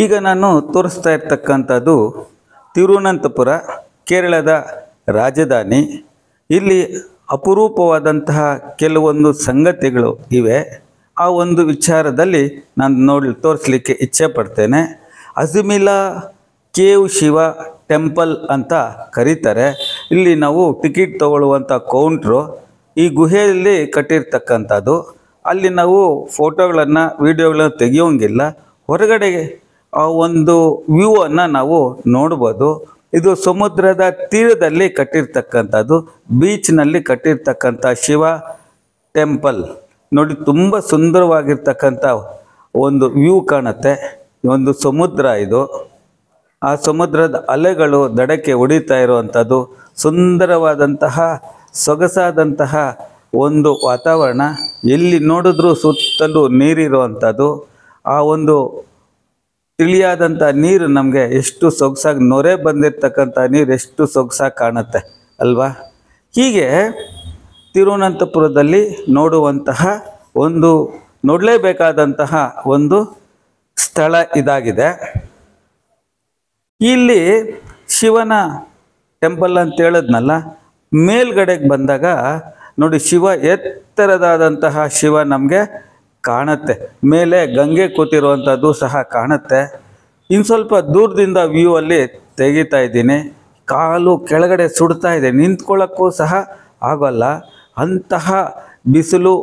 ಈಗ ನಾನು ತೋರಿಸ್ತಾ ಇರ್ತಕ್ಕಂಥದ್ದು ತಿರುವನಂತಪುರ, ಕೇರಳದ ರಾಜಧಾನಿ. ಇಲ್ಲಿ ಅಪರೂಪವಾದಂತಹ ಕೆಲವೊಂದು ಸಂಗತಿಗಳು ಇವೆ. ಆ ಒಂದು ವಿಚಾರದಲ್ಲಿ ನಾನು ತೋರಿಸಲಿಕ್ಕೆ ಇಚ್ಛೆ ಪಡ್ತೇನೆ. ಅಜ್ಮಿಲಾ ಕೇವ್ ಶಿವ ಟೆಂಪಲ್ ಅಂತ ಕರೀತಾರೆ. ಇಲ್ಲಿ ನಾವು ಟಿಕೆಟ್ ತಗೊಳ್ಳುವಂಥ ಕೌಂಟ್ರು ಈ ಗುಹೆಯಲ್ಲಿ ಕಟ್ಟಿರ್ತಕ್ಕಂಥದ್ದು. ಅಲ್ಲಿ ನಾವು ಫೋಟೋಗಳನ್ನು ವಿಡಿಯೋಗಳನ್ನು ತೆಗೆಯೋಂಗಿಲ್ಲ. ಹೊರಗಡೆ ಆ ಒಂದು ವ್ಯೂವನ್ನು ನಾವು ನೋಡ್ಬೋದು. ಇದು ಸಮುದ್ರದ ತೀರದಲ್ಲಿ ಕಟ್ಟಿರ್ತಕ್ಕಂಥದ್ದು, ಬೀಚ್ನಲ್ಲಿ ಕಟ್ಟಿರ್ತಕ್ಕಂಥ ಶಿವ ಟೆಂಪಲ್. ನೋಡಿ, ತುಂಬ ಸುಂದರವಾಗಿರ್ತಕ್ಕಂಥ ಒಂದು ವ್ಯೂ ಕಾಣುತ್ತೆ. ಒಂದು ಸಮುದ್ರ ಇದು. ಆ ಸಮುದ್ರದ ಅಲೆಗಳು ದಡಕ್ಕೆ ಹೊಡಿತಾ ಇರುವಂಥದ್ದು, ಸುಂದರವಾದಂತಹ ಸೊಗಸಾದಂತಹ ಒಂದು ವಾತಾವರಣ. ಎಲ್ಲಿ ನೋಡಿದ್ರೂ ಸುತ್ತಲೂ ನೀರಿರುವಂಥದ್ದು. ಆ ಒಂದು ತಿಳಿಯಾದಂಥ ನೀರು ನಮಗೆ ಎಷ್ಟು ಸೊಗಸಾಗಿ, ನೊರೆ ಬಂದಿರತಕ್ಕಂಥ ನೀರು ಎಷ್ಟು ಸೊಗಸಾಗಿ ಕಾಣುತ್ತೆ ಅಲ್ವಾ? ಹೀಗೆ ತಿರುವನಂತಪುರದಲ್ಲಿ ನೋಡುವಂತಹ ಒಂದು ನೋಡಲೇಬೇಕಾದಂತಹ ಒಂದು ಸ್ಥಳ ಇದಾಗಿದೆ. ಇಲ್ಲಿ ಶಿವನ ಟೆಂಪಲ್ ಅಂತ ಹೇಳಿದ್ನಲ್ಲ, ಮೇಲ್ಗಡೆಗೆ ಬಂದಾಗ ನೋಡಿ, ಶಿವ ಎತ್ತರದಾದಂತಹ ಶಿವ ನಮಗೆ ಕಾಣುತ್ತೆ. ಮೇಲೆ ಗಂಗೆ ಕೂತಿರುವಂಥದ್ದು ಸಹ ಕಾಣುತ್ತೆ. ಇನ್ನು ಸ್ವಲ್ಪ ದೂರದಿಂದ ವ್ಯೂ ಅಲ್ಲಿ ತೆಗಿತಾ ಇದ್ದೀನಿ. ಕಾಲು ಕೆಳಗಡೆ ಸುಡ್ತಾ ಇದೆ, ನಿಂತ್ಕೊಳ್ಳೋಕ್ಕೂ ಸಹ ಆಗೋಲ್ಲ. ಅಂತಹ ಬಿಸಿಲು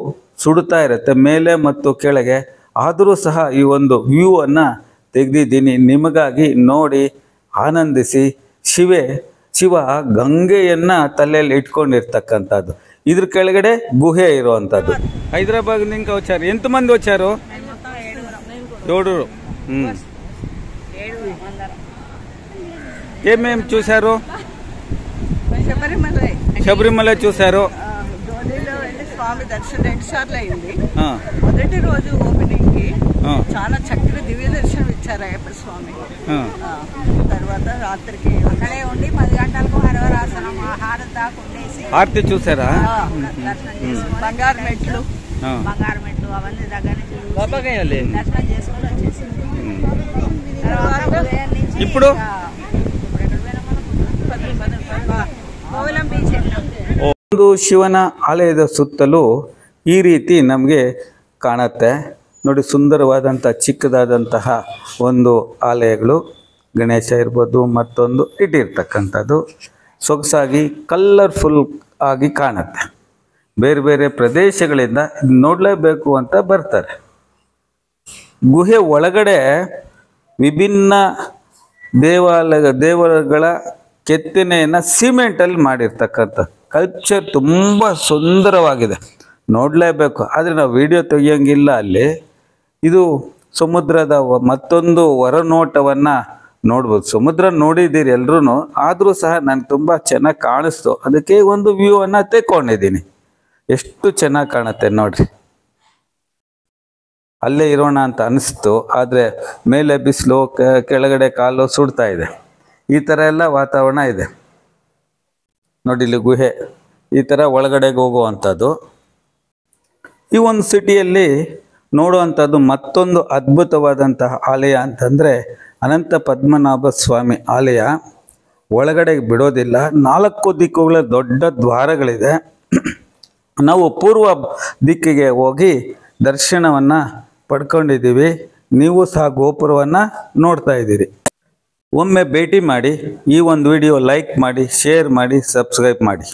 ಸುಡ್ತಾ ಇರುತ್ತೆ ಮೇಲೆ ಮತ್ತು ಕೆಳಗೆ. ಆದರೂ ಸಹ ಈ ಒಂದು ವ್ಯೂವನ್ನು ತೆಗೆದಿದ್ದೀನಿ ನಿಮಗಾಗಿ. ನೋಡಿ, ಆನಂದಿಸಿ. ಶಿವ ಗಂಗೆಯನ್ನು ತಲೆಯಲ್ಲಿ ಇಟ್ಕೊಂಡಿರ್ತಕ್ಕಂಥದ್ದು. ಇದ್ರ ಕೆಳಗಡೆ ಗುಹೆ ಇರುವಂಥದ್ದು. హైదరాబాద్ నుంచి వచ్చారు. ఎంతమంది వచ్చారు? 7. ఏమేమి చూశారు? శబరిమల చూశారు. స్వామి దర్శనం 2 సార్లు అయింది. మొదటి రోజు ఓపెనింగ్ కి చాలా చక్కగా దివ్య దర్శనం ఇచ్చారు అయ్యప్ప స్వామి. తర్వాత రాత్రికి అక్కడే ఉండి 10 గంటలకు హరవరాసనం హారతి దాకా ఉండేసి హారతి చూసారా? దర్శనం చేసుకుని బంగారు మెట్లు అవన్నీ దగ్గర దర్శనం చేసుకుని వచ్చేసి ఇప్పుడు కోవలం బీచ్ వెళ్ళాం. ಒಂದು ಶಿವನ ಆಲಯದ ಸುತ್ತಲೂ ಈ ರೀತಿ ನಮಗೆ ಕಾಣುತ್ತೆ. ನೋಡಿ, ಸುಂದರವಾದಂಥ ಚಿಕ್ಕದಾದಂತಹ ಒಂದು ಆಲಯಗಳು, ಗಣೇಶ ಇರ್ಬೋದು, ಮತ್ತೊಂದು ಇಟ್ಟಿರ್ತಕ್ಕಂಥದ್ದು ಸೊಗಸಾಗಿ ಕಲರ್ಫುಲ್ ಆಗಿ ಕಾಣುತ್ತೆ. ಬೇರೆ ಬೇರೆ ಪ್ರದೇಶಗಳಿಂದ ನೋಡಲೇಬೇಕು ಅಂತ ಬರ್ತಾರೆ. ಗುಹೆ ಒಳಗಡೆ ವಿಭಿನ್ನ ದೇವರುಗಳ ಕೆತ್ತನೆಯನ್ನು ಸಿಮೆಂಟಲ್ಲಿ ಮಾಡಿರ್ತಕ್ಕಂಥ ಕಲ್ಚರ್ ತುಂಬ ಸುಂದರವಾಗಿದೆ, ನೋಡಲೇಬೇಕು. ಆದರೆ ನಾವು ವಿಡಿಯೋ ತೆಗಿಯೋಂಗಿಲ್ಲ ಅಲ್ಲಿ. ಇದು ಸಮುದ್ರದ ಮತ್ತೊಂದು ಹೊರನೋಟವನ್ನು ನೋಡ್ಬೋದು. ಸಮುದ್ರ ನೋಡಿದ್ದೀರಿ ಎಲ್ರೂ, ಆದರೂ ಸಹ ನನಗೆ ತುಂಬ ಚೆನ್ನಾಗಿ ಕಾಣಿಸ್ತು. ಅದಕ್ಕೆ ಒಂದು ವ್ಯೂವನ್ನು ತೆಕ್ಕೊಂಡಿದ್ದೀನಿ. ಎಷ್ಟು ಚೆನ್ನಾಗಿ ಕಾಣುತ್ತೆ ನೋಡ್ರಿ. ಅಲ್ಲೇ ಇರೋಣ ಅಂತ ಅನಿಸ್ತು, ಆದರೆ ಮೇಲೆ ಬಿಸಿಲು, ಕೆಳಗಡೆ ಕಾಲು ಸುಡ್ತಾ ಇದೆ. ಈ ಥರ ಎಲ್ಲ ವಾತಾವರಣ ಇದೆ ನೋಡಿ. ಇಲ್ಲಿ ಗುಹೆ ಈ ಥರ ಒಳಗಡೆಗೆ ಹೋಗುವಂಥದ್ದು. ಈ ಒಂದು ಸಿಟಿಯಲ್ಲಿ ನೋಡುವಂಥದ್ದು ಮತ್ತೊಂದು ಅದ್ಭುತವಾದಂತಹ ಆಲಯ ಅಂತಂದರೆ ಅನಂತ ಪದ್ಮನಾಭ ಸ್ವಾಮಿ ಆಲಯ. ಒಳಗಡೆ ಬಿಡೋದಿಲ್ಲ, 4 ದಿಕ್ಕುಗಳ ದೊಡ್ಡ ದ್ವಾರಗಳಿದೆ. ನಾವು ಪೂರ್ವ ದಿಕ್ಕಿಗೆ ಹೋಗಿ ದರ್ಶನವನ್ನು ಪಡ್ಕೊಂಡಿದ್ದೀವಿ. ನೀವು ಸಹ ಗೋಪುರವನ್ನು ನೋಡ್ತಾ ಇದ್ದೀರಿ. ಒಮ್ಮೆ ಭೇಟಿ ಮಾಡಿ. ಈ ಒಂದು ವಿಡಿಯೋ ಲೈಕ್ ಮಾಡಿ, ಶೇರ್ ಮಾಡಿ, ಸಬ್ಸ್ಕ್ರೈಬ್ ಮಾಡಿ.